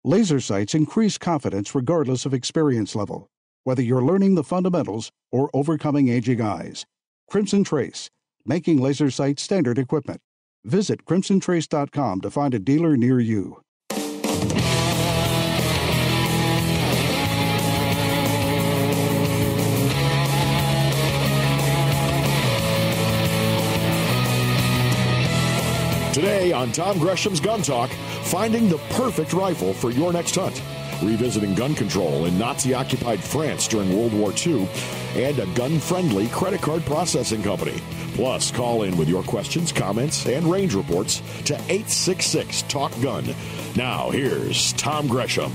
Laser sights increase confidence regardless of experience level, whether you're learning the fundamentals or overcoming aging eyes. Crimson Trace, making laser sight standard equipment. Visit crimsontrace.com to find a dealer near you. Today on Tom Gresham's Gun Talk, finding the perfect rifle for your next hunt, revisiting gun control in Nazi-occupied France during World War II, and a gun-friendly credit card processing company. Plus, call in with your questions, comments, and range reports to 866-TALK-GUN. Now, here's Tom Gresham.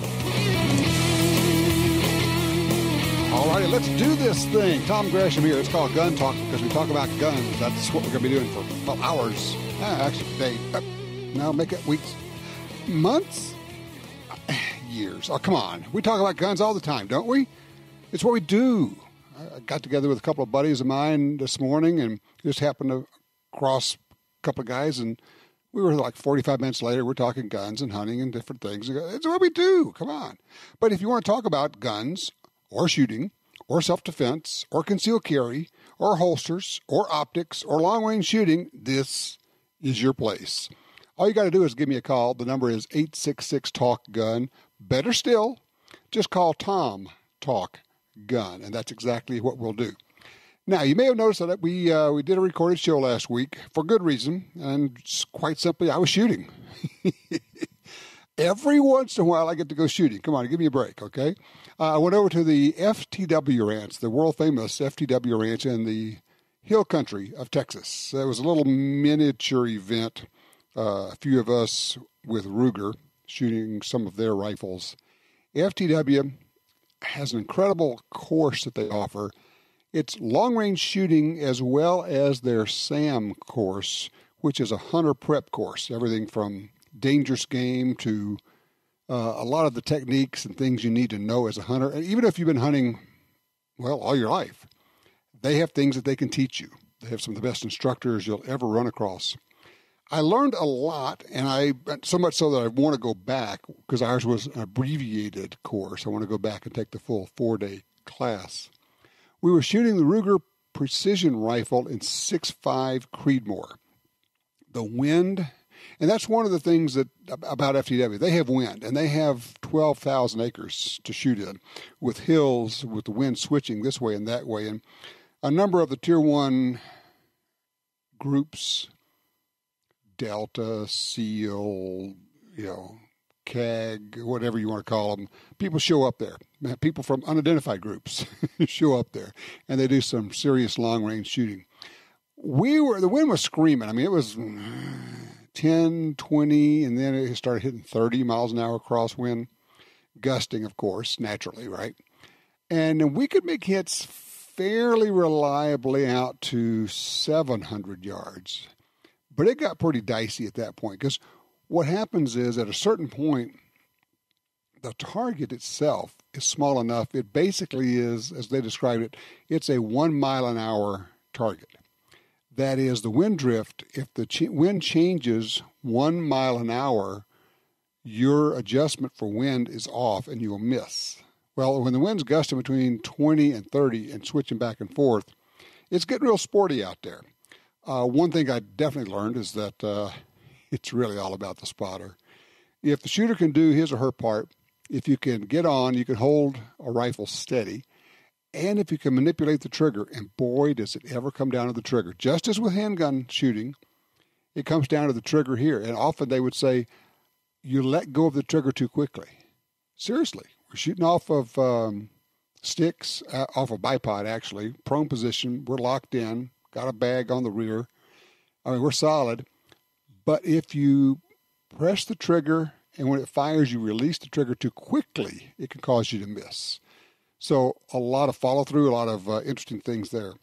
All righty, let's do this thing. Tom Gresham here. It's called Gun Talk because we talk about guns. That's what we're going to be doing for hours. Actually, day. No, make it weeks. Months? Years. Oh, come on. We talk about guns all the time, don't we? It's what we do. I got together with a couple of buddies of mine this morning and just happened to cross a couple of guys, and we were like 45 minutes later, we're talking guns and hunting and different things. It's what we do. Come on. But if you want to talk about guns or shooting or self-defense or concealed carry or holsters or optics or long-range shooting, this is your place. All you got to do is give me a call. The number is 866-TALK-GUN. Better still, just call Tom Talk Gun, and that's exactly what we'll do. Now, you may have noticed that we did a recorded show last week for good reason, and quite simply, I was shooting. Every once in a while, I get to go shooting. Come on, give me a break, okay? I went over to the FTW Ranch, the world-famous FTW Ranch in the hill country of Texas. It was a little miniature event. A few of us with Ruger shooting some of their rifles. FTW has an incredible course that they offer. It's long-range shooting as well as their SAM course, which is a hunter prep course. Everything from dangerous game to a lot of the techniques and things you need to know as a hunter. And even if you've been hunting, well, all your life, they have things that they can teach you. They have some of the best instructors you'll ever run across. I learned a lot, and so much so that I want to go back because ours was an abbreviated course. I want to go back and take the full 4-day class. We were shooting the Ruger Precision Rifle in 6.5 Creedmoor. The wind, and that's one of the things about FTW. They have wind, and they have 12,000 acres to shoot in with hills, with the wind switching this way and that way. And a number of the Tier 1 groups, Delta, SEAL, CAG, whatever you want to call them, people show up there. People from unidentified groups show up there, and they do some serious long-range shooting. The wind was screaming. I mean, it was 10, 20, and then it started hitting 30 miles an hour crosswind, gusting, of course, naturally, right? And we could make hits fairly reliably out to 700 yards. But it got pretty dicey at that point because what happens is at a certain point, the target itself is small enough. It basically is, as they described it, it's a 1 mile an hour target. That is the wind drift. If the wind changes 1 mile an hour, your adjustment for wind is off and you'll miss. Well, when the wind's gusting between 20 and 30 and switching back and forth, it's getting real sporty out there. One thing I definitely learned is that it's really all about the spotter. If the shooter can do his or her part, if you can get on, you can hold a rifle steady, and if you can manipulate the trigger, and boy, does it ever come down to the trigger. Just as with handgun shooting, it comes down to the trigger here. And often they would say, you let go of the trigger too quickly. Seriously, we're shooting off of sticks, off a bipod actually, prone position, we're locked in, got a bag on the rear. I mean, we're solid. But if you press the trigger and when it fires, you release the trigger too quickly, it can cause you to miss. So a lot of follow through, a lot of interesting things there.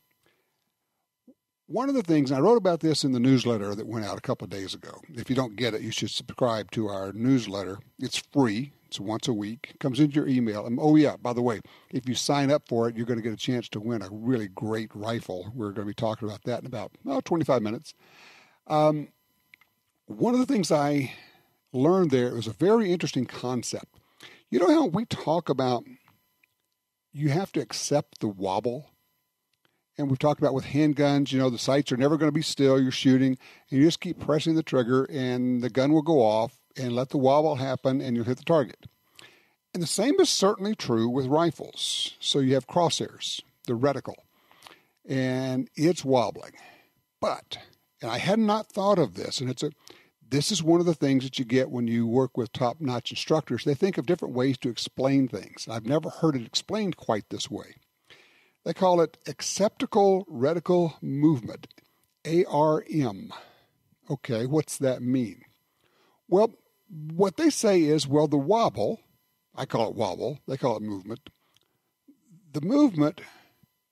One of the things, I wrote about this in the newsletter that went out a couple of days ago. If you don't get it, you should subscribe to our newsletter. It's free. It's once a week. It comes into your email. And, oh, yeah, by the way, if you sign up for it, you're going to get a chance to win a really great rifle. We're going to be talking about that in about 25 minutes. One of the things I learned there, it was a very interesting concept. You know how we talk about you have to accept the wobble? And we've talked about with handguns, the sights are never going to be still. You're shooting, and you just keep pressing the trigger, and the gun will go off, and let the wobble happen, and you'll hit the target. And the same is certainly true with rifles. So you have crosshairs, the reticle, and it's wobbling. But, and I had not thought of this, and this is one of the things that you get when you work with top-notch instructors. They think of different ways to explain things. I've never heard it explained quite this way. They call it acceptical reticle movement, ARM. Okay, what's that mean? Well, what they say is, the wobble, I call it wobble, they call it movement. The movement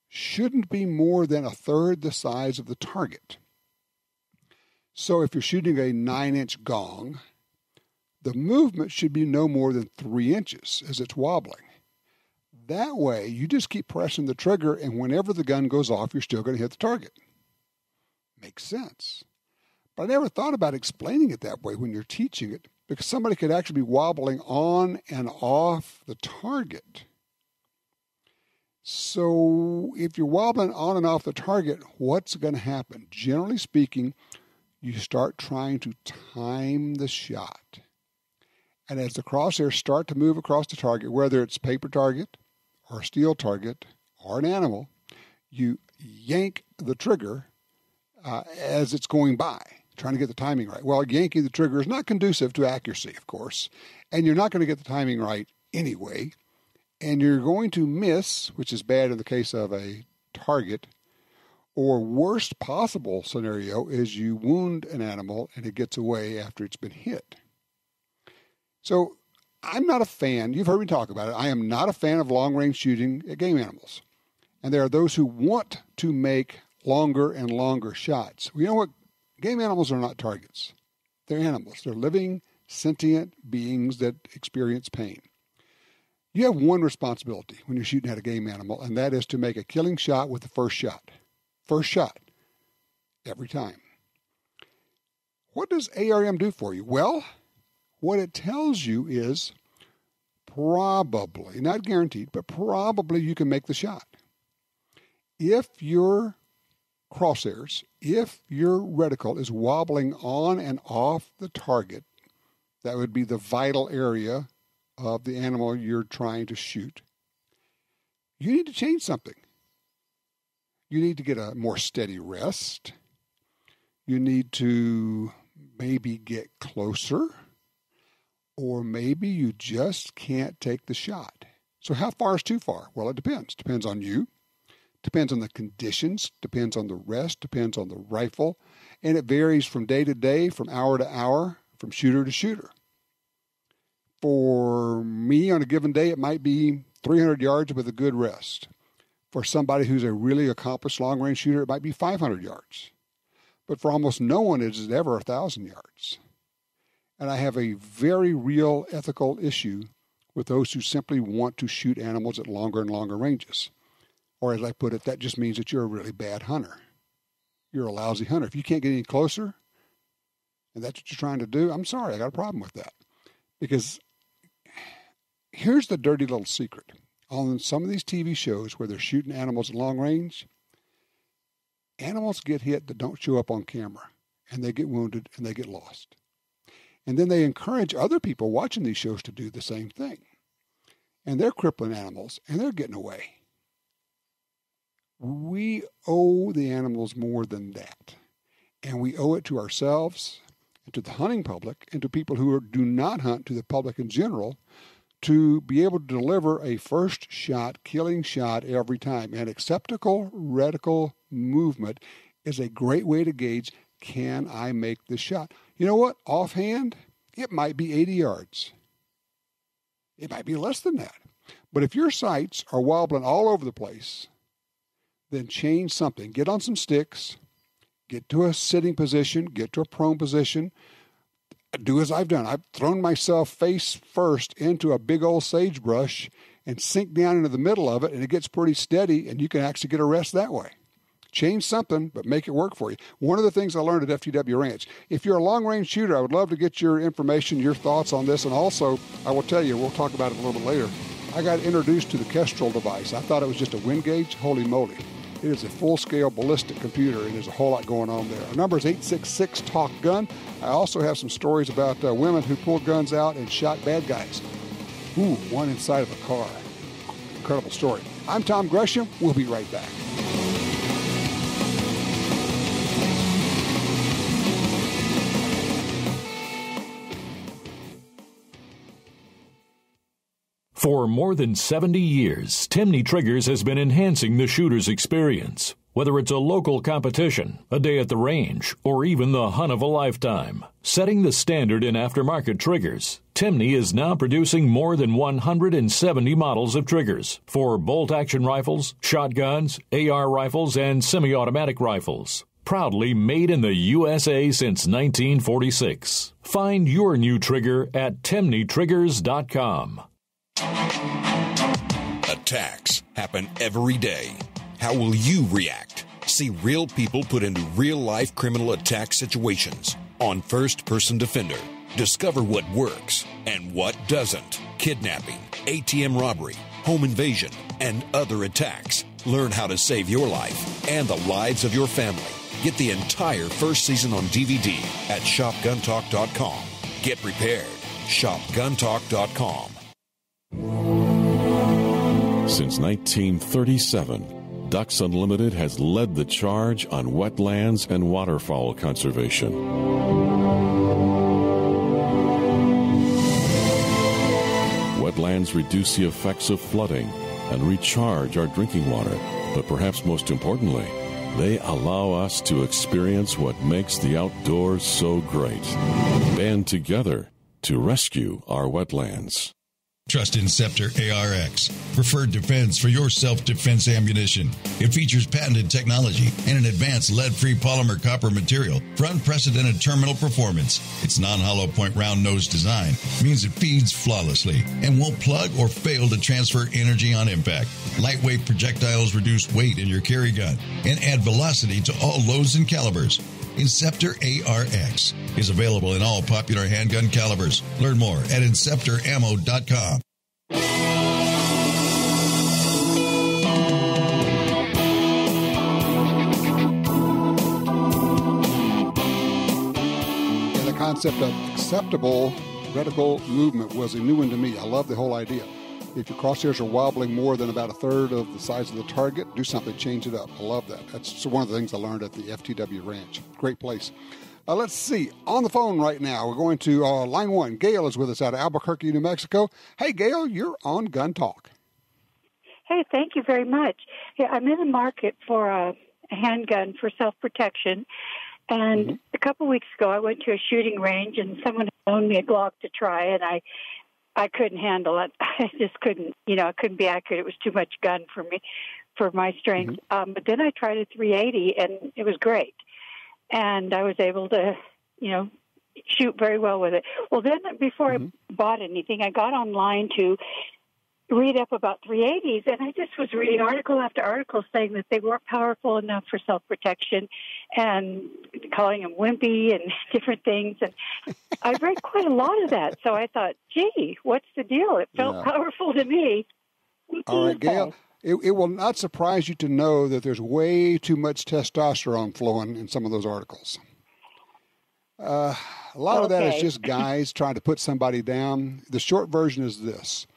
shouldn't be more than a third the size of the target. So if you're shooting a 9-inch gong, the movement should be no more than 3 inches as it's wobbling. That way, you just keep pressing the trigger, and whenever the gun goes off, you're still going to hit the target. Makes sense. But I never thought about explaining it that way when you're teaching it, because somebody could actually be wobbling on and off the target. So if you're wobbling on and off the target, what's going to happen? Generally speaking, you start trying to time the shot. And as the crosshairs start to move across the target, whether it's a paper target or a steel target or an animal, you yank the trigger as it's going by, trying to get the timing right. Well, yanking the trigger is not conducive to accuracy, of course, and you're not going to get the timing right anyway, and you're going to miss, which is bad in the case of a target, or worst possible scenario is you wound an animal and it gets away after it's been hit. So I'm not a fan, you've heard me talk about it, I am not a fan of long-range shooting at game animals. And there are those who want to make longer and longer shots. Well, you know what? Game animals are not targets. They're animals. They're living, sentient beings that experience pain. You have one responsibility when you're shooting at a game animal, and that is to make a killing shot with the first shot. First shot. Every time. What does ARM do for you? Well, what it tells you is probably, not guaranteed, but probably you can make the shot. If your crosshairs, if your reticle is wobbling on and off the target, that would be the vital area of the animal you're trying to shoot, you need to change something. You need to get a more steady rest. You need to maybe get closer, or maybe you just can't take the shot. So how far is too far? Well, it depends. Depends on you. Depends on the conditions, depends on the rest, depends on the rifle, and it varies from day to day, from hour to hour, from shooter to shooter. For me, on a given day, it might be 300 yards with a good rest. For somebody who's a really accomplished long-range shooter, it might be 500 yards. But for almost no one, it is ever 1,000 yards. And I have a very real ethical issue with those who simply want to shoot animals at longer and longer ranges. Or as I put it, that just means that you're a really bad hunter. You're a lousy hunter. If you can't get any closer, and that's what you're trying to do, I'm sorry, I got a problem with that. Because here's the dirty little secret. On some of these TV shows where they're shooting animals at long range, animals get hit that don't show up on camera, and they get wounded, and they get lost. And then they encourage other people watching these shows to do the same thing. And they're crippling animals, and they're getting away. We owe the animals more than that. And we owe it to ourselves, and to the hunting public, and to people who do not hunt, to the public in general, to be able to deliver a first shot, killing shot every time. And acceptable reticle movement is a great way to gauge, can I make this shot? You know what? Offhand, it might be 80 yards. It might be less than that. But if your sights are wobbling all over the place, then change something. Get on some sticks, get to a sitting position, get to a prone position. Do as I've done. I've thrown myself face first into a big old sagebrush and sink down into the middle of it, and it gets pretty steady, and you can actually get a rest that way. Change something, but make it work for you. One of the things I learned at FTW Ranch, if you're a long-range shooter, I would love to get your information, your thoughts on this. And also, I will tell you, we'll talk about it a little bit later, I got introduced to the Kestrel device. I thought it was just a wind gauge. Holy moly. It is a full-scale ballistic computer, and there's a whole lot going on there. Our number is 866-TALK-GUN. I also have some stories about women who pulled guns out and shot bad guys. Ooh, one inside of a car. Incredible story. I'm Tom Gresham. We'll be right back. For more than 70 years, Timney Triggers has been enhancing the shooter's experience. Whether it's a local competition, a day at the range, or even the hunt of a lifetime. Setting the standard in aftermarket triggers, Timney is now producing more than 170 models of triggers for bolt-action rifles, shotguns, AR rifles, and semi-automatic rifles. Proudly made in the USA since 1946. Find your new trigger at timneytriggers.com. Attacks happen every day. How will you react? See real people put into real-life criminal attack situations on First Person Defender. Discover what works and what doesn't. Kidnapping, ATM robbery, home invasion, and other attacks. Learn how to save your life and the lives of your family. Get the entire first season on DVD at shopguntalk.com. Get prepared. Shopguntalk.com. Since 1937, Ducks Unlimited has led the charge on wetlands and waterfowl conservation. Wetlands reduce the effects of flooding and recharge our drinking water. But perhaps most importantly, they allow us to experience what makes the outdoors so great. Band together to rescue our wetlands. Trust in Scepter ARX, preferred defense for your self-defense ammunition. It features patented technology and an advanced lead-free polymer copper material for unprecedented terminal performance. Its non-hollow point round nose design means it feeds flawlessly and won't plug or fail to transfer energy on impact. Lightweight projectiles reduce weight in your carry gun and add velocity to all loads and calibers. Inceptor ARX is available in all popular handgun calibers. Learn more at InceptorAmmo.com. And the concept of acceptable reticle movement was a new one to me. I love the whole idea. If your crosshairs are wobbling more than about a third of the size of the target, do something, change it up. I love that. That's one of the things I learned at the FTW Ranch. Great place. Let's see. On the phone right now, we're going to line one. Gail is with us out of Albuquerque, New Mexico. Hey, Gail, you're on Gun Talk. Hey, thank you very much. Yeah, I'm in the market for a handgun for self-protection. And a couple weeks ago, I went to a shooting range, and someone loaned me a Glock to try, and I couldn't handle it. I just couldn't, I couldn't be accurate. It was too much gun for me, for my strength. But then I tried a 380, and it was great. And I was able to, shoot very well with it. Well, then before I bought anything, I got online to read up about 380s, and I just was reading article after article saying that they weren't powerful enough for self-protection and calling them wimpy and different things. And I've read quite a lot of that. So I thought, gee, what's the deal? It felt powerful to me. All right, Gail, it will not surprise you to know that there's way too much testosterone flowing in some of those articles. A lot of that is just guys trying to put somebody down. The short version is this.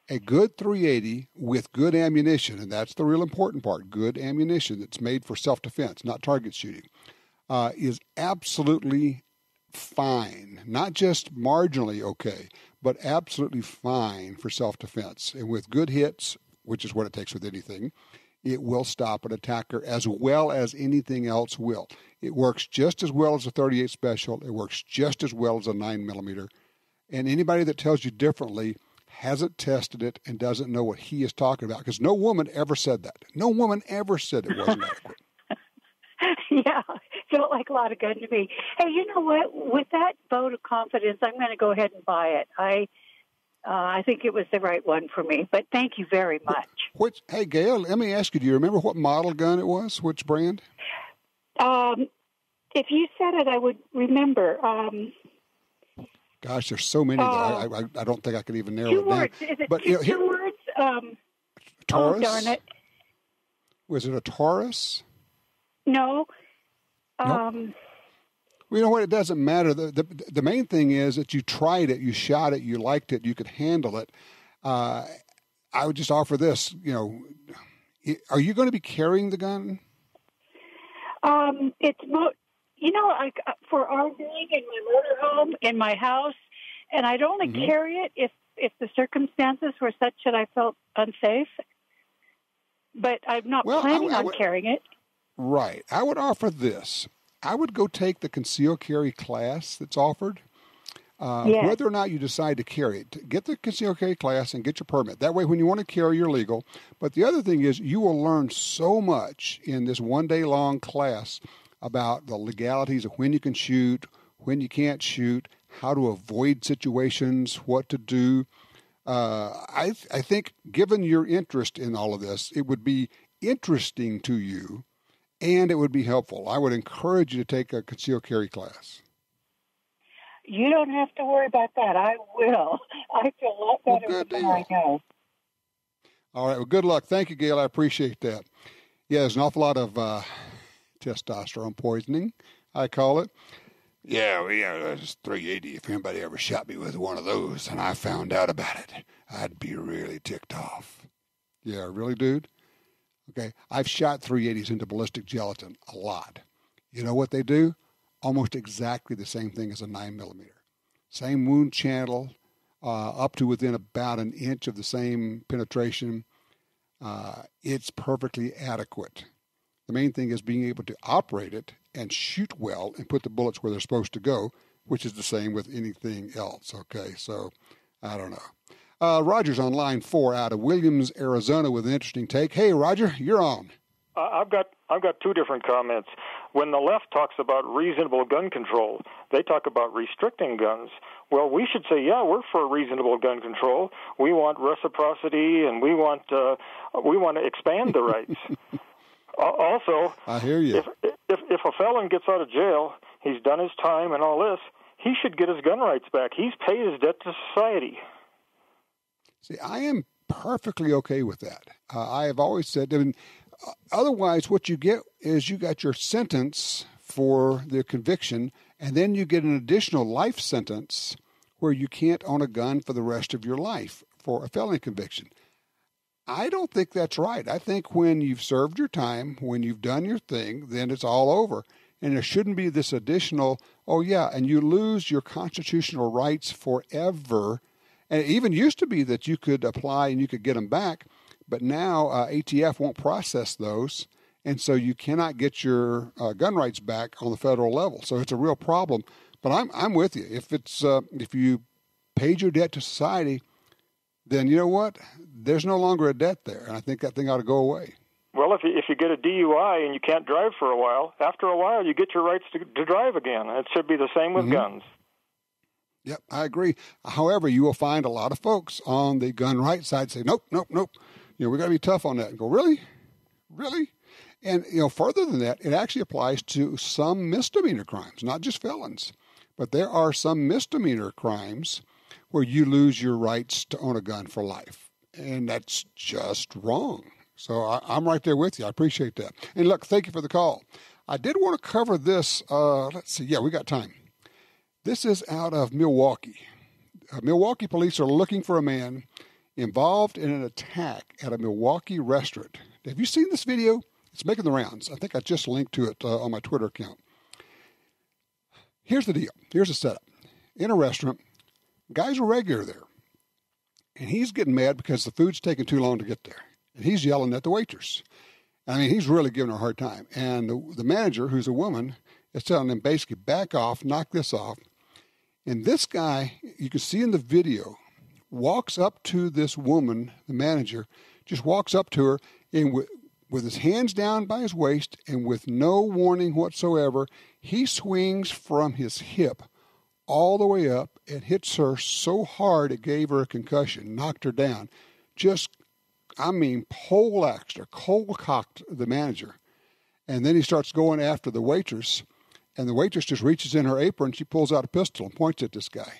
A good 380 with good ammunition, and that's the real important part, good ammunition that's made for self-defense, not target shooting, is absolutely fine. Not just marginally okay, but absolutely fine for self-defense. And with good hits, which is what it takes with anything, it will stop an attacker as well as anything else will. It works just as well as a 38 Special. It works just as well as a 9mm. And anybody that tells you differently hasn't tested it and doesn't know what he is talking about, because no woman ever said that. No woman ever said it wasn't adequate. Yeah, felt like a lot of gun to me. Hey, you know what? With that vote of confidence, I'm going to go ahead and buy it. I think it was the right one for me. But thank you very much. Hey, Gail, let me ask you, do you remember what model gun it was? Which brand? If you said it, I would remember. Gosh, there's so many that I don't think I could even narrow it down. 2 words. Is it but, two words? Taurus? Oh, darn it. Was it a Taurus? No. Nope. Well, you know what? It doesn't matter. The main thing is that you tried it, you shot it, you liked it, you could handle it. I would just offer this. Are you going to be carrying the gun? It's for RVing in my motorhome, in my house, and I'd only carry it if the circumstances were such that I felt unsafe. But I'm not planning on carrying it. Right. I would offer this. I would go take the concealed carry class that's offered. Yes. Whether or not you decide to carry it, get the concealed carry class and get your permit. That way, when you want to carry, you're legal. But the other thing is you will learn so much in this one-day-long class about the legalities of when you can shoot, when you can't shoot, how to avoid situations, what to do. I think, given your interest in all of this, it would be interesting to you, and it would be helpful. I would encourage you to take a concealed carry class. You don't have to worry about that. I will. I feel a lot better than I know. All right. Well, good luck. Thank you, Gail. I appreciate that. Yeah, there's an awful lot of testosterone poisoning, I call it. Yeah, it's 380. If anybody ever shot me with one of those and I found out about it, I'd be really ticked off. Yeah, really, dude? Okay, I've shot 380s into ballistic gelatin a lot. You know what they do? Almost exactly the same thing as a 9mm. Same wound channel, up to within about an inch of the same penetration. It's perfectly adequate. The main thing is being able to operate it and shoot well and put the bullets where they're supposed to go, which is the same with anything else. Okay, so I don't know. Roger's on line 4 out of Williams, Arizona, with an interesting take. Hey, Roger, you're on. I've got 2 different comments. When the left talks about reasonable gun control, they talk about restricting guns. Well, we should say, yeah, we're for reasonable gun control. We want reciprocity, and we want to expand the rights. Also, I hear you. If a felon gets out of jail, he's done his time and all this, he should get his gun rights back. He's paid his debt to society. See, I am perfectly okay with that. I have always said, otherwise what you get is you got your sentence for the conviction, and then you get an additional life sentence where you can't own a gun for the rest of your life for a felony conviction. I don't think that's right. I think when you've served your time, when you've done your thing, then it's all over. And there shouldn't be this additional, and you lose your constitutional rights forever. And it even used to be that you could apply and you could get them back, but now ATF won't process those, and so you cannot get your gun rights back on the federal level. So it's a real problem. But I'm with you. If you paid your debt to society, then you know what? There's no longer a debt there, and I think that thing ought to go away. Well, if you get a DUI and you can't drive for a while, after a while you get your rights to drive again. It should be the same with guns. Yep, I agree. However, you will find a lot of folks on the gun rights side say, nope. We got to be tough on that. And go, really? And, further than that, it actually applies to some misdemeanor crimes, not just felons. But there are some misdemeanor crimes where you lose your rights to own a gun for life. And that's just wrong. So I'm right there with you. I appreciate that. And look, thank you for the call. I did want to cover this. Let's see. Yeah, we got time. This is out of Milwaukee. Milwaukee police are looking for a man involved in an attack at a Milwaukee restaurant. Have you seen this video? It's making the rounds. I think I just linked to it on my Twitter account. Here's the deal. Here's the setup. In a restaurant, guy's a regular there. And he's getting mad because the food's taking too long to get there. And he's yelling at the waitress. I mean, he's really giving her a hard time. And the manager, who's a woman, is telling him basically, back off, knock this off. And this guy, you can see in the video, walks up to this woman, the manager, just walks up to her, and with his hands down by his waist and with no warning whatsoever, he swings from his hip all the way up and hits her so hard it gave her a concussion, knocked her down. Poleaxed her, cold-cocked the manager. And then he starts going after the waitress, and the waitress just reaches in her apron, she pulls out a pistol and points at this guy.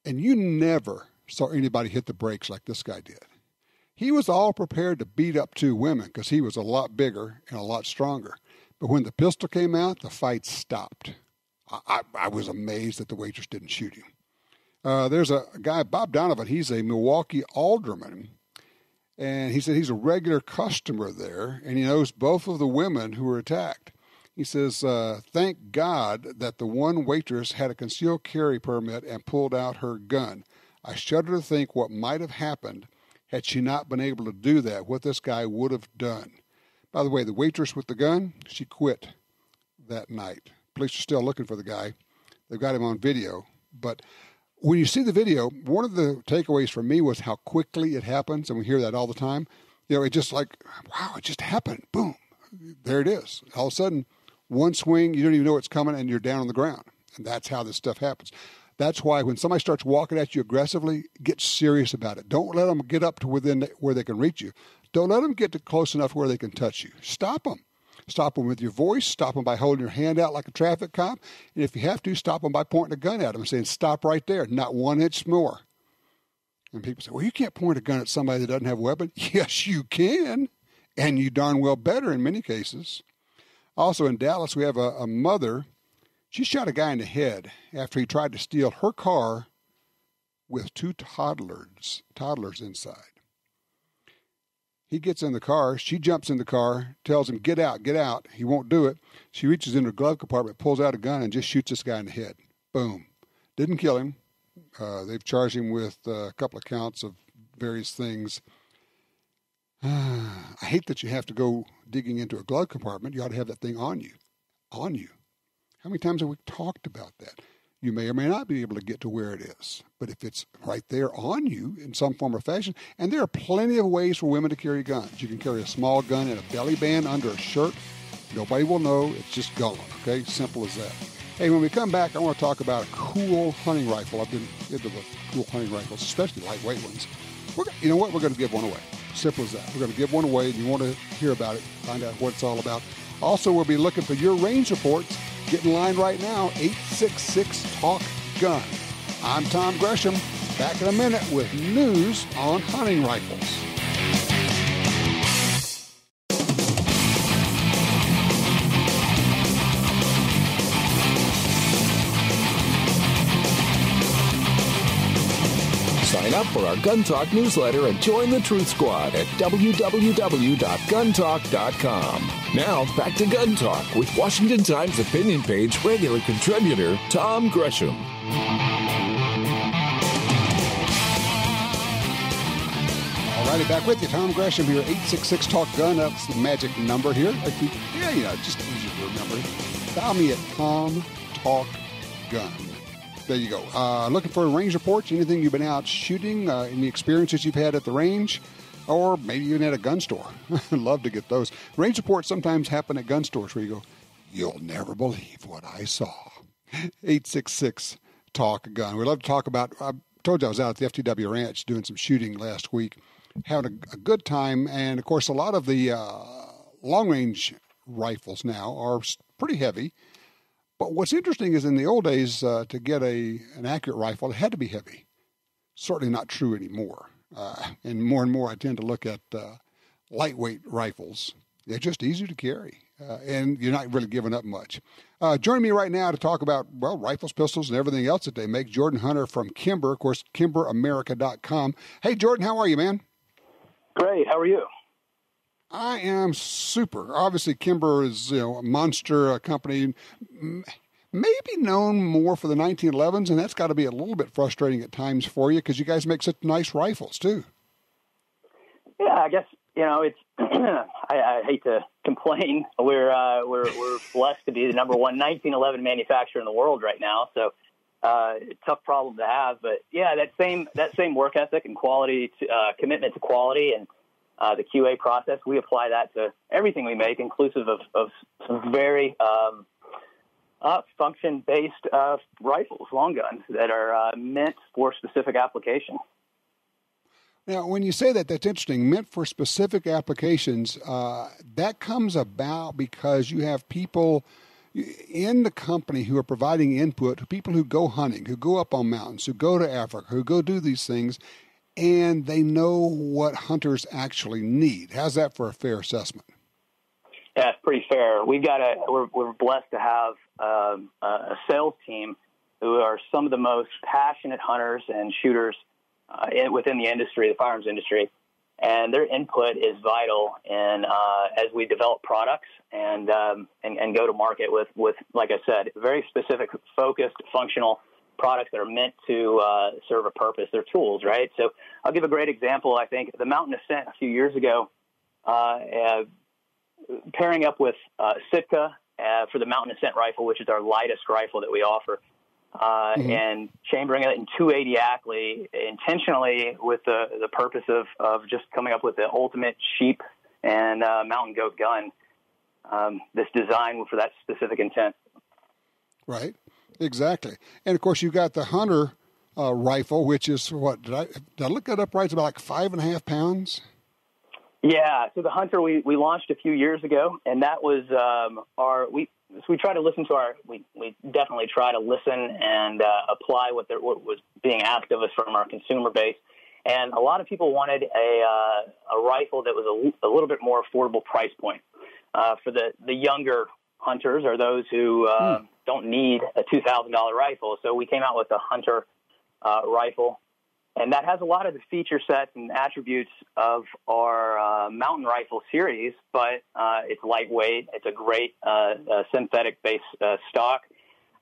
And you never saw anybody hit the brakes like this guy did. He was all prepared to beat up two women because he was a lot bigger and a lot stronger. But when the pistol came out, the fight stopped. I was amazed that the waitress didn't shoot him. There's a guy, Bob Donovan, he's a Milwaukee alderman, and he said he's a regular customer there, and he knows both of the women who were attacked. He says, thank God that the one waitress had a concealed carry permit and pulled out her gun. I shudder to think what might have happened had she not been able to do that, what this guy would have done. By the way, the waitress with the gun, she quit that night. Police are still looking for the guy. They've got him on video. But when you see the video, one of the takeaways for me was how quickly it happens, and we hear that all the time. You know, it just like, wow, it just happened. Boom. There it is. All of a sudden, one swing, you don't even know it's coming, and you're down on the ground. And that's how this stuff happens. That's why when somebody starts walking at you aggressively, get serious about it. Don't let them get up to within where they can reach you. Don't let them get to close enough where they can touch you. Stop them. Stop them with your voice. Stop them by holding your hand out like a traffic cop. And if you have to, stop them by pointing a gun at them and saying, stop right there, not 1 inch more. And people say, well, you can't point a gun at somebody that doesn't have a weapon. Yes, you can. And you darn well better in many cases. Also in Dallas, we have a mother. She shot a guy in the head after he tried to steal her car with two toddlers inside. He gets in the car. She jumps in the car, tells him, get out, get out. He won't do it. She reaches in her glove compartment, pulls out a gun, and just shoots this guy in the head. Boom. Didn't kill him. They've charged him with a couple of counts of various things. I hate that you have to go digging into a glove compartment. You ought to have that thing on you. On you. How many times have we talked about that? You may or may not be able to get to where it is. But if it's right there on you in some form or fashion, and there are plenty of ways for women to carry guns. You can carry a small gun in a belly band under a shirt. Nobody will know. It's just going, okay? Simple as that. Hey, when we come back, I want to talk about a cool hunting rifle. I've been into the cool hunting rifles, especially lightweight ones. You know what? We're going to give one away. Simple as that. We're going to give one away, and you want to hear about it, find out what it's all about. Also, we'll be looking for your range reports. Get in line right now, 866-TALK-GUN. I'm Tom Gresham, back in a minute with news on hunting rifles. Sign up for our Gun Talk newsletter and join the Truth Squad at www.guntalk.com. Now, back to Gun Talk with Washington Times opinion page regular contributor Tom Gresham. All righty, back with you. Tom Gresham here, 866-TALK-GUN. That's the magic number here. Just easy to remember. Dial me at Tom Talk Gun. There you go. Looking for range reports, anything you've been out shooting, any experiences you've had at the range, or maybe even at a gun store. Love to get those. Range reports sometimes happen at gun stores where you go, you'll never believe what I saw. 866-TALK-GUN. We'd love to talk about, I told you I was out at the FTW Ranch doing some shooting last week, having a good time. And, of course, a lot of the long-range rifles now are pretty heavy. But what's interesting is in the old days, to get an accurate rifle, it had to be heavy. Certainly not true anymore. And more I tend to look at lightweight rifles. They're just easier to carry, and you're not really giving up much. Joining me right now to talk about, rifles, pistols, and everything else that they make, Jordan Hunter from Kimber, of course, kimberamerica.com. Hey, Jordan, how are you, man? Great. How are you? I am super. Obviously, Kimber is a monster company, maybe known more for the 1911s, and that's got to be a little bit frustrating at times for you because you guys make such nice rifles too. Yeah, I guess it's. I hate to complain. We're blessed to be the number one 1911 manufacturer in the world right now. So tough problem to have, but yeah, that same work ethic and quality, commitment to quality and the QA process, we apply that to everything we make, inclusive of some very Function-based rifles, long guns that are meant for specific application. Now, when you say that, that's interesting. Meant for specific applications, that comes about because you have people in the company who are providing input, people who go hunting, who go up on mountains, who go to Africa, who go do these things, and they know what hunters actually need. How's that for a fair assessment? Yeah, it's pretty fair. We're blessed to have a sales team who are some of the most passionate hunters and shooters within the industry, the firearms industry, and their input is vital in as we develop products and go to market with, like I said, very specific, focused, functional products that are meant to serve a purpose. They're tools, right? So I'll give a great example. I think the Mountain Ascent a few years ago, pairing up with Sitka for the Mountain Ascent rifle, which is our lightest rifle that we offer, and chambering it in 280 Ackley intentionally with the purpose of just coming up with the ultimate sheep and mountain goat gun. This design for that specific intent. Right, exactly. And of course, you've got the Hunter rifle, which is what did I look that up right? It's about like 5.5 pounds. Yeah, so the Hunter we launched a few years ago, and that was we try to listen to we definitely try to listen and apply what was being asked of us from our consumer base, and a lot of people wanted a rifle that was a little bit more affordable price point for the younger hunters or those who don't need a $2,000 rifle. So we came out with the Hunter rifle. And that has a lot of the feature sets and attributes of our mountain rifle series, but it's lightweight. It's a great synthetic-based stock,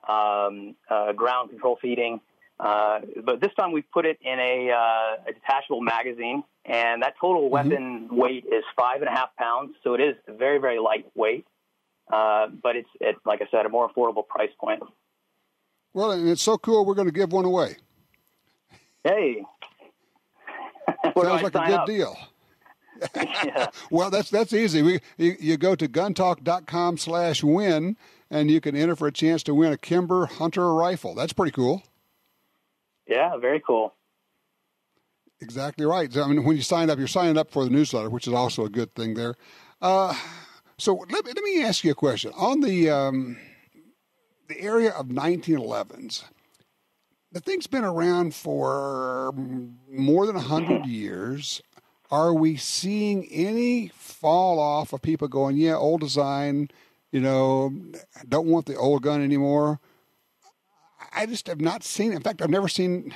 ground control feeding. But this time we put it in a detachable magazine, and that total weapon weight is 5.5 pounds. So it is very, very lightweight, but it's like I said, a more affordable price point. Well, and it's so cool, we're going to give one away. Hey, sounds like a good deal. Yeah. Well, that's easy. You go to guntalk.com/win, and you can enter for a chance to win a Kimber Hunter rifle. That's pretty cool. Yeah, very cool. Exactly right. So, I mean, when you sign up, you're signing up for the newsletter, which is also a good thing there. So let me ask you a question on the area of 1911s. The thing's been around for more than 100 years. Are we seeing any fall off of people going, yeah, old design, don't want the old gun anymore? I just have not seen it. In fact, I've never seen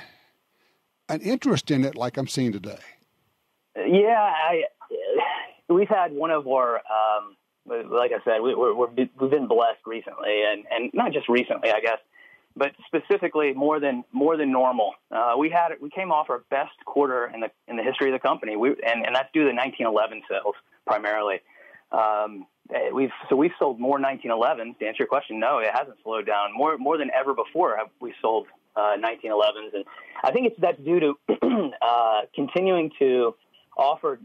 an interest in it like I'm seeing today. Yeah, we've had one of our, like I said, we've been blessed recently, and not just recently, I guess, but specifically more than normal. We came off our best quarter in the history of the company. And that's due to the 1911 sales primarily. We've sold more 1911s. To answer your question, no, it hasn't slowed down. More than ever before have we sold 1911s, and I think that's due to continuing to offer,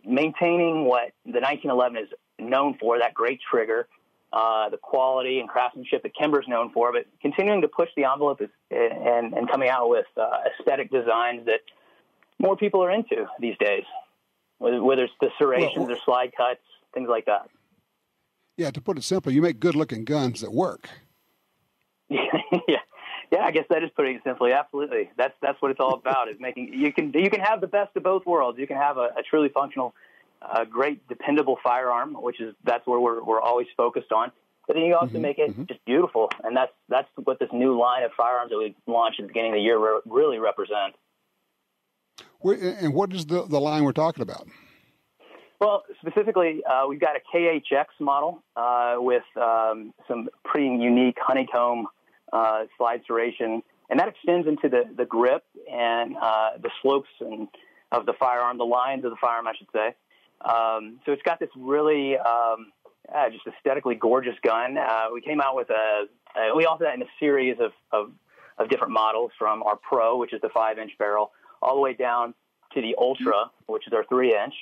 maintaining what the 1911 is known for, that great trigger. The quality and craftsmanship that Kimber's known for, but continuing to push the envelope and coming out with aesthetic designs that more people are into these days, whether it's the serrations or slide cuts, things like that. Yeah, to put it simply, you make good-looking guns that work. Yeah, I guess that is putting it simply. Absolutely, that's what it's all about. Is making you can have the best of both worlds. You can have a truly functional, great, dependable firearm, that's where we're always focused on. But then you also make it just beautiful, and that's what this new line of firearms that we launched at the beginning of the year really represent. And what is the line we're talking about? Well, specifically, we've got a KHX model with some pretty unique honeycomb slide serration, and that extends into the grip and the slopes of the firearm, the lines of the firearm, I should say. So it's got this really just aesthetically gorgeous gun. We came out with we offer that in a series of different models, from our Pro, which is the 5-inch barrel, all the way down to the Ultra, which is our 3-inch.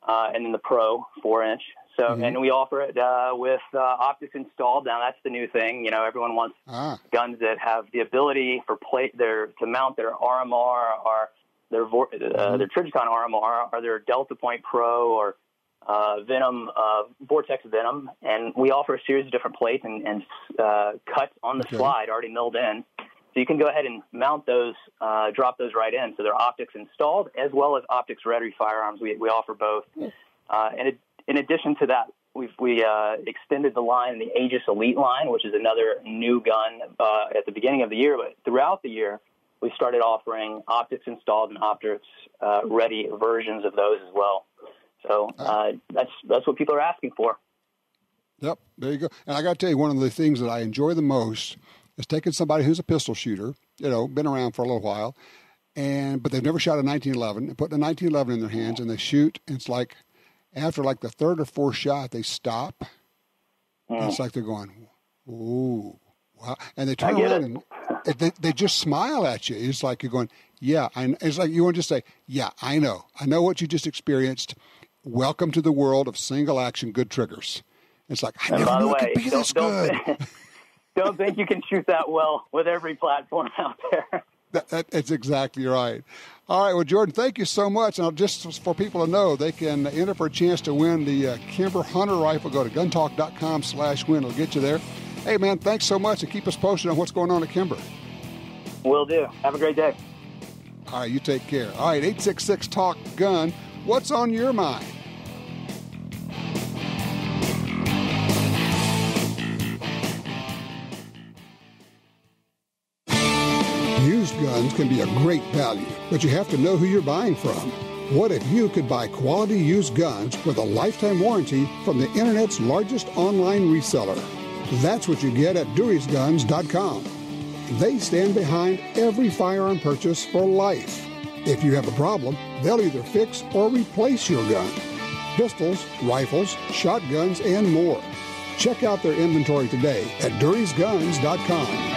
and then the Pro 4-inch. So, and we offer it with optics installed. Now that's the new thing. You know, everyone wants guns that have the ability for to mount their RMR or their Trijicon RMR or their Delta Point Pro or Venom, Vortex Venom, and we offer a series of different plates and cuts on the slide already milled in. So you can go ahead and mount those, drop those right in. So they're optics installed as well as optics ready firearms. We offer both. And in addition to that, we extended the line, the Aegis Elite line, which is another new gun at the beginning of the year. But throughout the year, we started offering optics installed and optics ready versions of those as well. So that's what people are asking for. Yep, there you go. And I got to tell you, one of the things that I enjoy the most is taking somebody who's a pistol shooter, been around for a little while, but they've never shot a 1911, and putting a 1911 in their hands, and they shoot, and it's like after like the third or fourth shot, they stop. And it's like they're going, ooh, wow. And they turn around and they just smile at you. It's like you're going, yeah. It's like you want to just say, yeah, I know what you just experienced. Welcome to the world of single action good triggers. It's like, I never knew it could be this good. Don't think you can shoot that well with every platform out there. That's exactly right. All right, well, Jordan, thank you so much. And just for people to know, they can enter for a chance to win the Kimber Hunter rifle. Go to guntalk.com/win. It'll get you there. Hey, man, thanks so much, and keep us posted on what's going on at Kimber. Will do. Have a great day. All right, you take care. All right, 866-TALK-GUN. What's on your mind? Used guns can be a great value, but you have to know who you're buying from. What if you could buy quality used guns with a lifetime warranty from the Internet's largest online reseller? That's what you get at DuriesGuns.com. They stand behind every firearm purchase for life. If you have a problem, they'll either fix or replace your gun. Pistols, rifles, shotguns, and more. Check out their inventory today at DuriesGuns.com.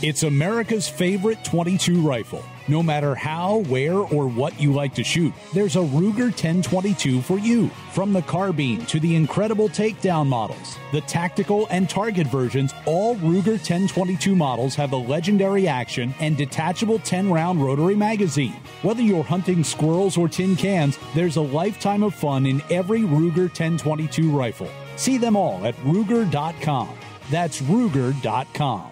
It's America's favorite .22 rifle. No matter how, where, or what you like to shoot, there's a Ruger 1022 for you. From the carbine to the incredible takedown models, the tactical and target versions, all Ruger 1022 models have a legendary action and detachable 10-round rotary magazine. Whether you're hunting squirrels or tin cans, there's a lifetime of fun in every Ruger 1022 rifle. See them all at Ruger.com. That's Ruger.com.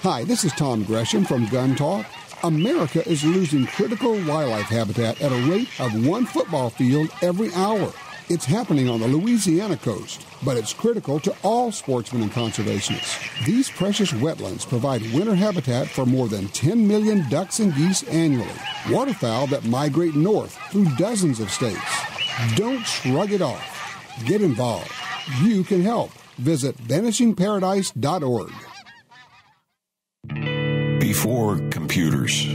Hi, this is Tom Gresham from Gun Talk. America is losing critical wildlife habitat at a rate of one football field every hour. It's happening on the Louisiana coast, but it's critical to all sportsmen and conservationists. These precious wetlands provide winter habitat for more than 10 million ducks and geese annually, waterfowl that migrate north through dozens of states. Don't shrug it off. Get involved. You can help. Visit vanishingparadise.org. Before computers,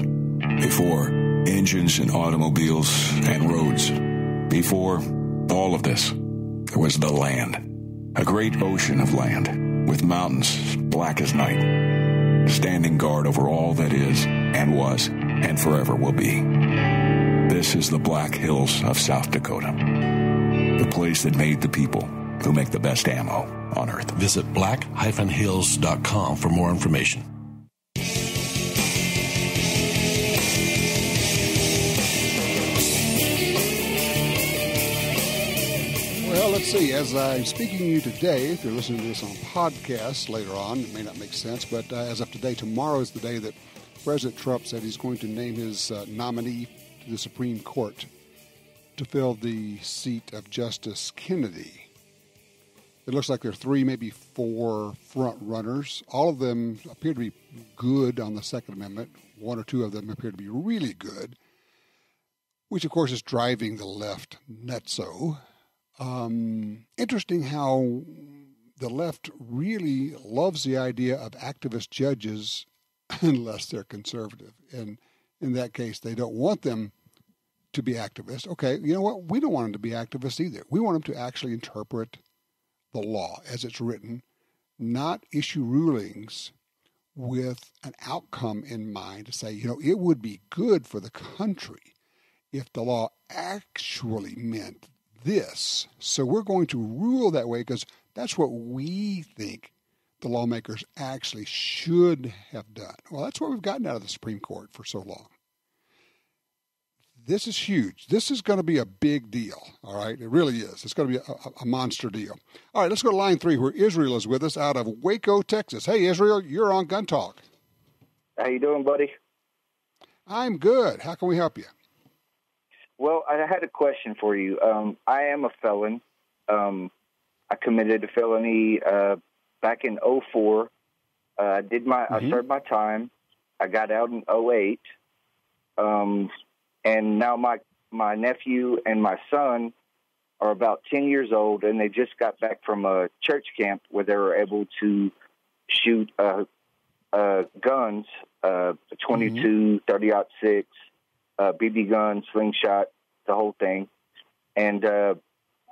before engines and automobiles and roads, before all of this, there was the land. A great ocean of land, with mountains black as night, standing guard over all that is and was and forever will be. This is the Black Hills of South Dakota, the place that made the people who make the best ammo on Earth. Visit black-hills.com for more information. Well, let's see. As I'm speaking to you today, if you're listening to this on podcast later on, it may not make sense, but as of today, tomorrow is the day that President Trump said he's going to name his nominee to the Supreme Court to fill the seat of Justice Kennedy. It looks like there are 3, maybe 4 front runners. All of them appear to be good on the Second Amendment. 1 or 2 of them appear to be really good, which, of course, is driving the left nutso. Interesting how the left really loves the idea of activist judges unless they're conservative. And in that case, they don't want them to be activists. Okay, you know what? We don't want them to be activists either. We want them to actually interpret the law as it's written, not issue rulings with an outcome in mind to say, it would be good for the country if the law actually meant this. So we're going to rule that way because that's what we think the lawmakers actually should have done. Well, that's what we've gotten out of the Supreme Court for so long. This is huge. This is going to be a big deal, all right? It really is. It's going to be a monster deal. All right, let's go to line 3 where Israel is with us out of Waco, Texas. Hey, Israel, you're on Gun Talk. How you doing, buddy? I'm good. How can we help you? Well, I had a question for you. I am a felon. I committed a felony back in 2004. I served my time. I got out in 2008. And now my nephew and my son are about 10 years old, and they just got back from a church camp where they were able to shoot guns, 22, 30-06, BB gun, slingshot, the whole thing. And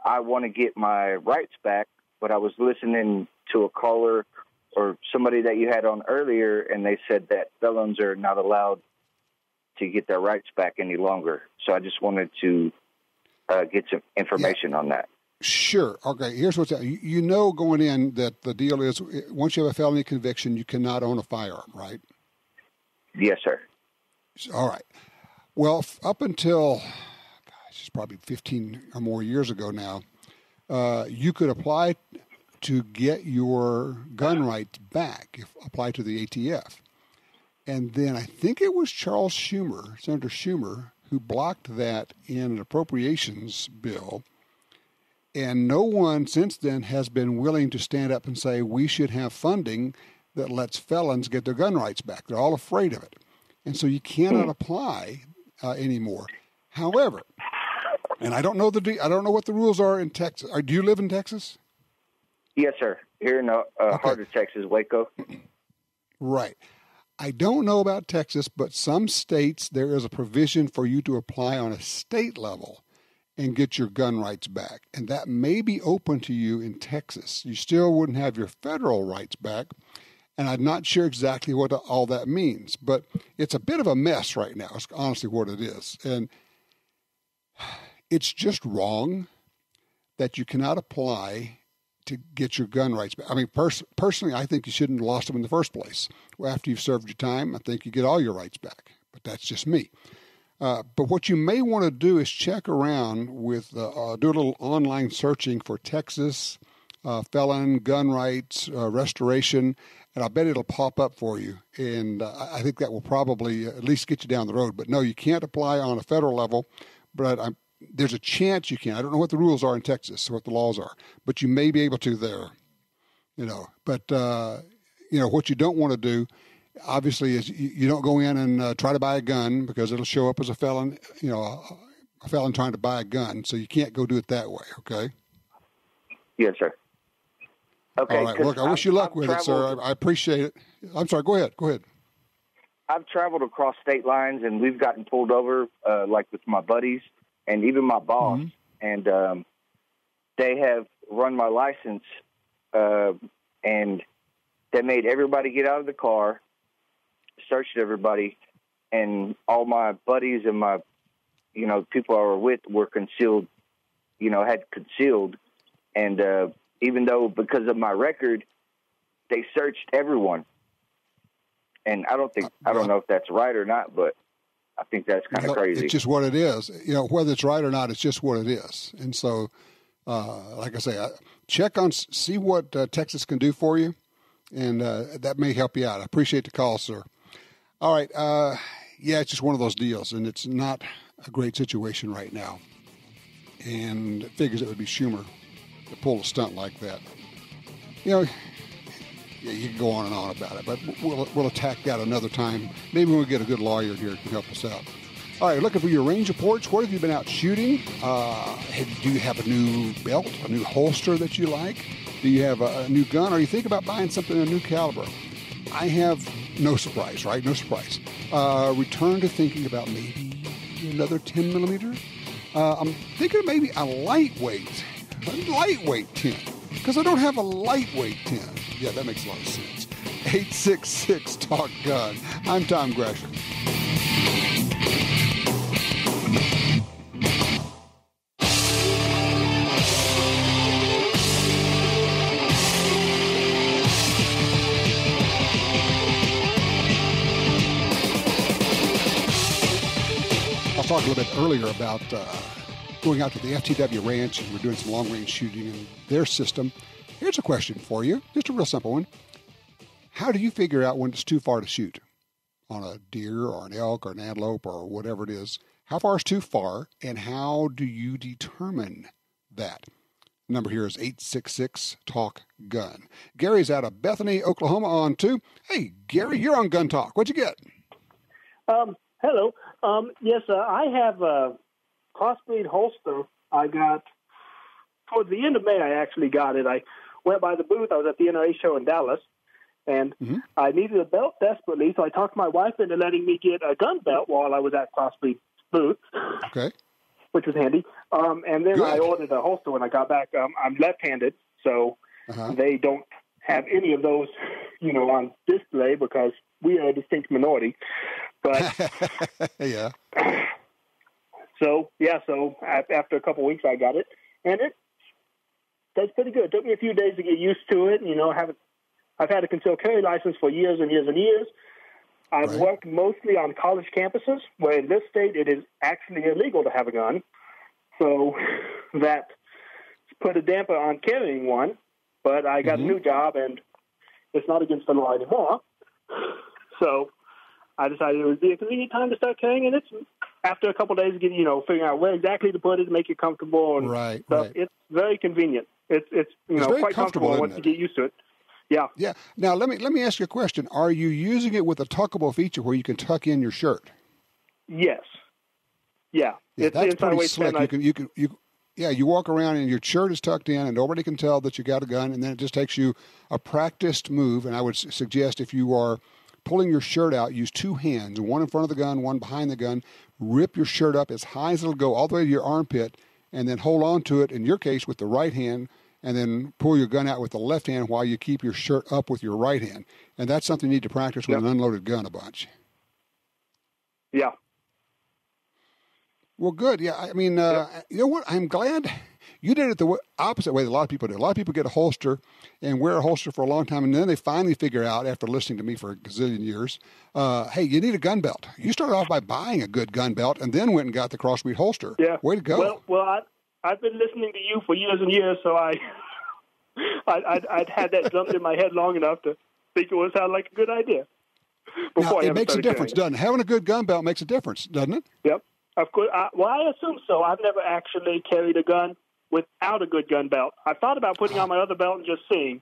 I want to get my rights back, but I was listening to a caller or somebody that you had on earlier, and they said that felons are not allowed to get their rights back any longer. So I just wanted to get some information on that. Sure. Okay, here's what's – you know going in that the deal is once you have a felony conviction, you cannot own a firearm, right? Yes, sir. All right. Well, up until it's probably 15 or more years ago now, you could apply to get your gun rights back, apply to the ATF. And then I think it was Charles Schumer, Senator Schumer, who blocked that in an appropriations bill. And no one since then has been willing to stand up and say we should have funding that lets felons get their gun rights back. They're all afraid of it. And so you cannot apply anymore. However, and I don't know what the rules are in Texas. Do you live in Texas? Yes, sir. Here in the heart of Texas, Waco. Right. I don't know about Texas, but some states there is a provision for you to apply on a state level and get your gun rights back. And that may be open to you in Texas. You still wouldn't have your federal rights back. And I'm not sure exactly what all that means. But it's a bit of a mess right now. It's honestly what it is. And it's just wrong that you cannot apply to get your gun rights back. I mean, personally, I think you shouldn't have lost them in the first place. Well, after you've served your time, I think you get all your rights back. But that's just me. But what you may want to do is check around with, do a little online searching for Texas felon gun rights restoration, and I bet it'll pop up for you. And I think that will probably at least get you down the road. But no, you can't apply on a federal level, but there's a chance you can. I don't know what the rules are in Texas, what the laws are, but you may be able to there. But what you don't want to do, obviously, is you don't go in and try to buy a gun because it'll show up as a felon, a felon trying to buy a gun. So you can't go do it that way, okay? Yes, sir. Okay. All right. Look, I wish you luck with it, sir. I appreciate it. I'm sorry. Go ahead. I've traveled across state lines, and we've gotten pulled over, like with my buddies and even my boss. Mm-hmm. And they have run my license, and they made everybody get out of the car, searched everybody, and all my buddies and my, people I were with were concealed, had concealed. And even though because of my record, they searched everyone. And I don't know if that's right or not, but I think that's kind of crazy. It's just what it is. Whether it's right or not, it's just what it is. And so, like I say, see what Texas can do for you, and that may help you out. I appreciate the call, sir. All right. It's just one of those deals, and it's not a great situation right now. And it figures it would be Schumer to pull a stunt like that. You can go on and on about it, but we'll attack that another time. Maybe we'll get a good lawyer here who can help us out. All right, looking for your range reports. Where have you been out shooting? Do you have a new belt, a new holster that you like? Do you have a new gun? Or you think about buying something a new caliber? I have no surprise, right? No surprise. Return to thinking about maybe another 10 millimeter. I'm thinking maybe a lightweight 10, because I don't have a lightweight 10. Yeah, that makes a lot of sense. 866 Talk Gun. I'm Tom Gresham. talked a little bit earlier about going out to the FTW ranch, and we're doing some long-range shooting in their system. Here's a question for you, just a real simple one. How do you figure out when it's too far to shoot on a deer or an elk or an antelope or whatever it is? How far is too far, and how do you determine that? The number here is 866-TALK-GUN. Gary's out of Bethany, Oklahoma on 2. Hey, Gary, you're on Gun Talk. What'd you get? Hello. Yes, I have a crossbreed holster. I got, towards the end of May, I actually got it. I went by the booth. I was at the NRA show in Dallas, and I needed a belt desperately, so I talked my wife into letting me get a gun belt while I was at crossbreed booth. Okay. Which was handy. And then I ordered a holster when I got back. I'm left-handed, so they don't have any of those, on display because we are a distinct minority. But yeah. So after a couple of weeks, I got it, and it does pretty good. It took me a few days to get used to it. I've had a concealed carry license for years and years and years. I've worked mostly on college campuses, where in this state it is actually illegal to have a gun. So that put a damper on carrying one. But I got a new job, and it's not against the law anymore. So I decided it would be a convenient time to start carrying it. It's after a couple of days, figuring out where exactly to put it, make it comfortable, and stuff. It's very convenient. It's quite comfortable once you get used to it. Yeah. Yeah. Now let me ask you a question. Are you using it with a tuckable feature where you can tuck in your shirt? Yes. Yeah. That's pretty slick. You walk around and your shirt is tucked in and nobody can tell that you got a gun, and then it just takes you a practiced move. And I would suggest if you are pulling your shirt out, use two hands, one in front of the gun, one behind the gun, rip your shirt up as high as it'll go all the way to your armpit, and then hold on to it, in your case, with the right hand, and then pull your gun out with the left hand while you keep your shirt up with your right hand. And that's something you need to practice with an unloaded gun a bunch. Yeah. Well, good. Yeah, I mean, you know what? I'm glad you did it the opposite way that a lot of people do. A lot of people get a holster and wear a holster for a long time, and then they finally figure out, after listening to me for a gazillion years, hey, you need a gun belt. You started off by buying a good gun belt and then went and got the crossbreed holster. Yeah. Way to go. Well, I've been listening to you for years and years, so I'd had that drummed in my head long enough to think it would sound like a good idea. It makes a difference, doesn't it? Having a good gun belt makes a difference, doesn't it? Yep. Of course. I assume so. I've never actually carried a gun without a good gun belt. I thought about putting on my other belt and just seeing,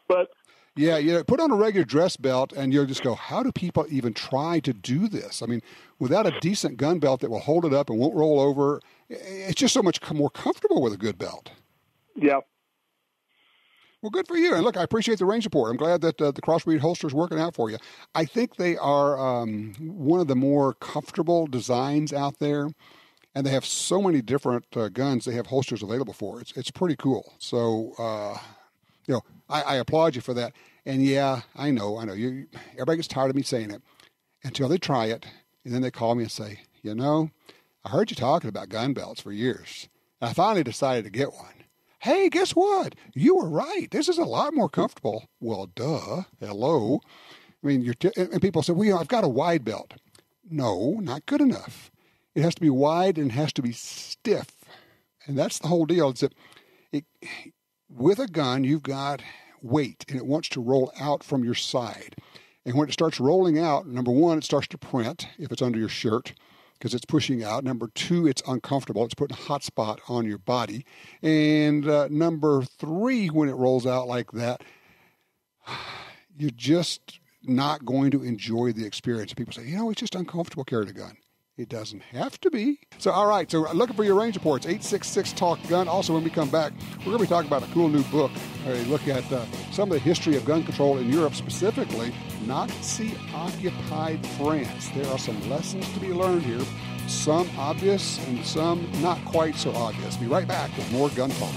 but yeah, put on a regular dress belt and you'll just go, how do people even try to do this? I mean, without a decent gun belt that will hold it up and won't roll over, it's just so much more comfortable with a good belt. Yeah. Well, good for you. And look, I appreciate the range report. I'm glad that the crossbreed holster is working out for you. I think they are one of the more comfortable designs out there, and they have so many different guns they have holsters available for. It's pretty cool. So, I applaud you for that. And yeah, I know. Everybody gets tired of me saying it until they try it, and then they call me and say, I heard you talking about gun belts for years. And I finally decided to get one. Hey, guess what? You were right. This is a lot more comfortable. Well, duh. Hello. I mean, and people say, well, I've got a wide belt. No, not good enough. It has to be wide and it has to be stiff. And that's the whole deal. It's that with a gun, you've got weight, and it wants to roll out from your side. And when it starts rolling out, number one, it starts to print if it's under your shirt, because it's pushing out. Number two, it's uncomfortable. It's putting a hot spot on your body. And number three, when it rolls out like that, you're just not going to enjoy the experience. People say, it's just uncomfortable carrying a gun. It doesn't have to be. So, all right. So, looking for your range reports, 866-TALK-GUN. Also, when we come back, we're going to be talking about a cool new book. We look at some of the history of gun control in Europe, specifically Nazi-occupied France. There are some lessons to be learned here, some obvious and some not quite so obvious. Be right back with more Gun Talk.